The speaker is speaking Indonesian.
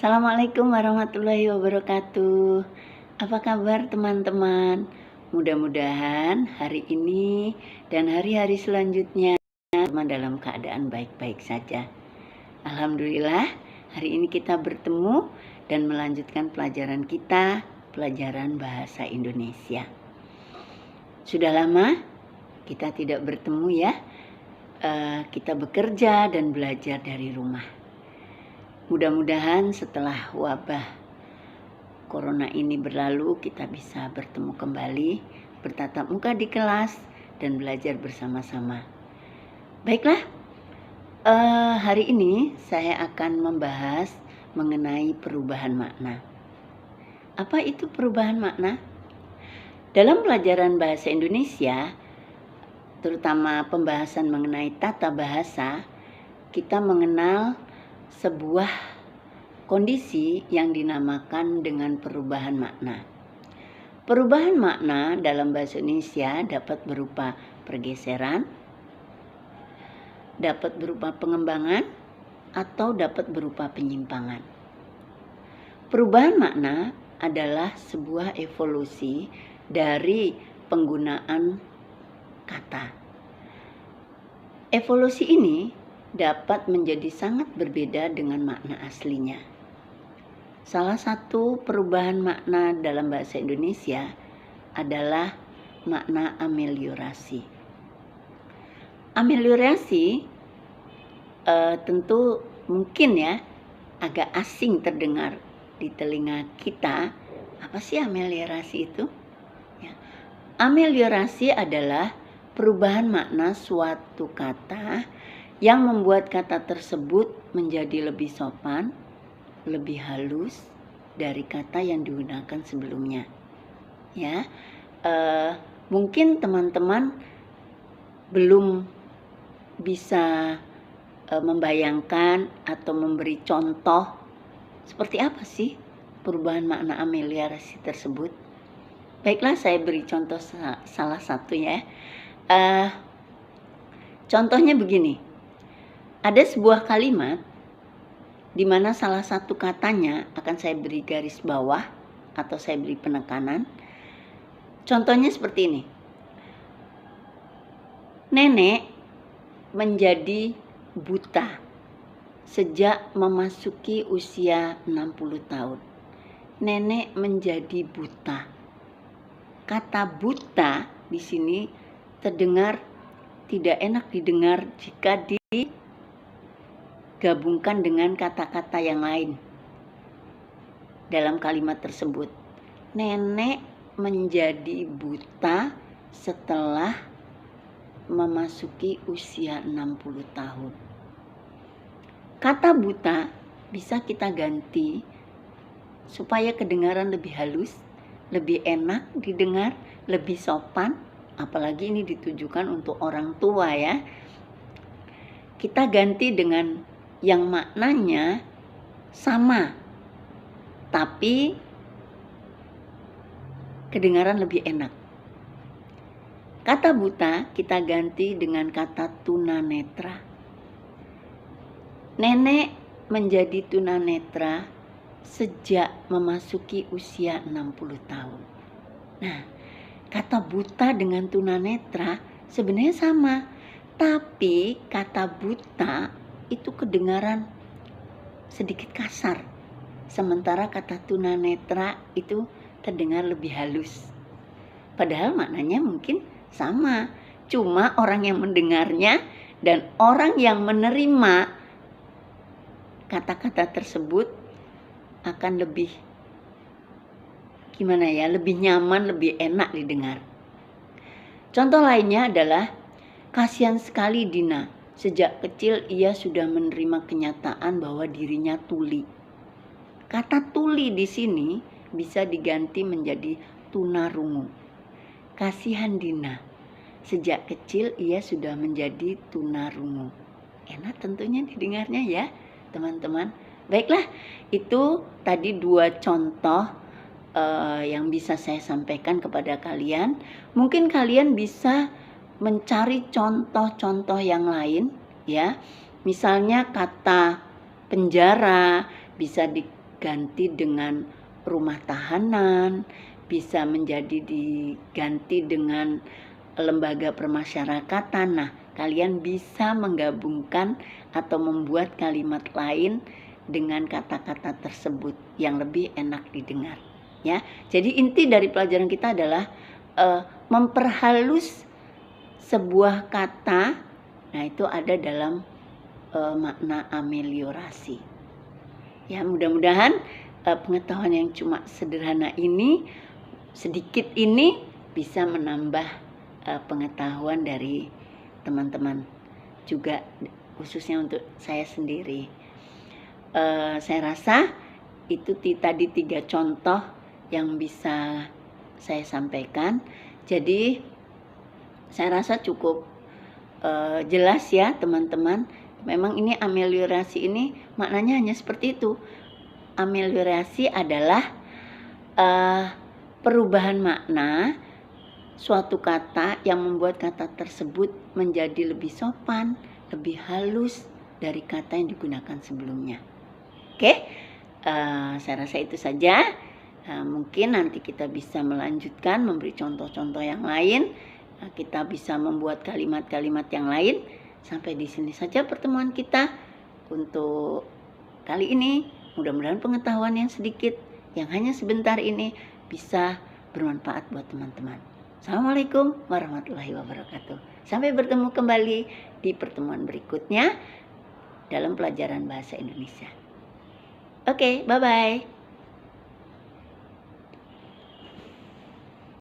Assalamualaikum warahmatullahi wabarakatuh. Apa kabar teman-teman? Mudah-mudahan hari ini dan hari-hari selanjutnya teman dalam keadaan baik-baik saja. Alhamdulillah, hari ini kita bertemu dan melanjutkan pelajaran kita, pelajaran bahasa Indonesia. Sudah lama kita tidak bertemu ya. Kita bekerja dan belajar dari rumah. Mudah-mudahan setelah wabah corona ini berlalu, kita bisa bertemu kembali, bertatap muka di kelas, dan belajar bersama-sama. Baiklah, hari ini saya akan membahas mengenai perubahan makna. Apa itu perubahan makna? Dalam pelajaran bahasa Indonesia, terutama pembahasan mengenai tata bahasa, kita mengenal sebuah kondisi yang dinamakan dengan perubahan makna. Perubahan makna dalam bahasa Indonesia dapat berupa pergeseran, dapat berupa pengembangan, atau dapat berupa penyimpangan. Perubahan makna adalah sebuah evolusi dari penggunaan kata. Evolusi ini dapat menjadi sangat berbeda dengan makna aslinya. Salah satu perubahan makna dalam bahasa Indonesia adalah makna ameliorasi. Ameliorasi tentu mungkin ya agak asing terdengar di telinga kita. Apa sih ameliorasi itu? Ya. Ameliorasi adalah perubahan makna suatu kata yang membuat kata tersebut menjadi lebih sopan, lebih halus dari kata yang digunakan sebelumnya. Ya, mungkin teman-teman belum bisa membayangkan atau memberi contoh seperti apa sih perubahan makna ameliorasi tersebut. Baiklah, saya beri contoh salah satu ya. Contohnya begini. Ada sebuah kalimat di mana salah satu katanya akan saya beri garis bawah atau saya beri penekanan. Contohnya seperti ini. Nenek menjadi buta sejak memasuki usia 60 tahun. Nenek menjadi buta. Kata buta di sini terdengar tidak enak didengar jika digabungkan dengan kata-kata yang lain dalam kalimat tersebut. Nenek menjadi buta setelah memasuki usia 60 tahun. Kata buta bisa kita ganti supaya kedengaran lebih halus, lebih enak didengar, lebih sopan, apalagi ini ditujukan untuk orang tua ya. Kita ganti dengan yang maknanya sama, tapi kedengaran lebih enak. Kata buta kita ganti dengan kata tunanetra. Nenek menjadi tunanetra sejak memasuki usia 60 tahun. Nah, kata buta dengan tunanetra sebenarnya sama, tapi kata buta itu kedengaran sedikit kasar, sementara kata tunanetra itu terdengar lebih halus. Padahal maknanya mungkin sama, cuma orang yang mendengarnya dan orang yang menerima kata-kata tersebut akan lebih lebih nyaman, lebih enak didengar. Contoh lainnya adalah kasihan sekali Dina. Sejak kecil ia sudah menerima kenyataan bahwa dirinya tuli. Kata tuli di sini bisa diganti menjadi tunarungu. Kasihan Dina. Sejak kecil ia sudah menjadi tunarungu. Enak tentunya didengarnya ya, teman-teman. Baiklah, itu tadi 2 contoh yang bisa saya sampaikan kepada kalian. Mungkin kalian bisa mencari contoh-contoh yang lain ya. Misalnya kata penjara bisa diganti dengan rumah tahanan, bisa menjadi diganti dengan lembaga permasyarakatan. Nah, kalian bisa menggabungkan atau membuat kalimat lain dengan kata-kata tersebut yang lebih enak didengar. Ya, jadi inti dari pelajaran kita adalah memperhalus sebuah kata. Nah, itu ada dalam makna ameliorasi. Ya, mudah-mudahan pengetahuan yang cuma sederhana ini, sedikit ini bisa menambah pengetahuan dari teman-teman juga, khususnya untuk saya sendiri. Saya rasa itu tadi 3 contoh yang bisa saya sampaikan. Jadi saya rasa cukup jelas ya teman-teman. Memang ini ameliorasi ini maknanya hanya seperti itu. Ameliorasi adalah perubahan makna suatu kata yang membuat kata tersebut menjadi lebih sopan, lebih halus dari kata yang digunakan sebelumnya. Oke, saya rasa itu saja. Mungkin nanti kita bisa melanjutkan memberi contoh-contoh yang lain. Kita bisa membuat kalimat-kalimat yang lain. Sampai di sini saja pertemuan kita untuk kali ini. Mudah-mudahan pengetahuan yang sedikit, yang hanya sebentar ini bisa bermanfaat buat teman-teman. Assalamualaikum warahmatullahi wabarakatuh. Sampai bertemu kembali di pertemuan berikutnya dalam pelajaran bahasa Indonesia. Oke, bye-bye.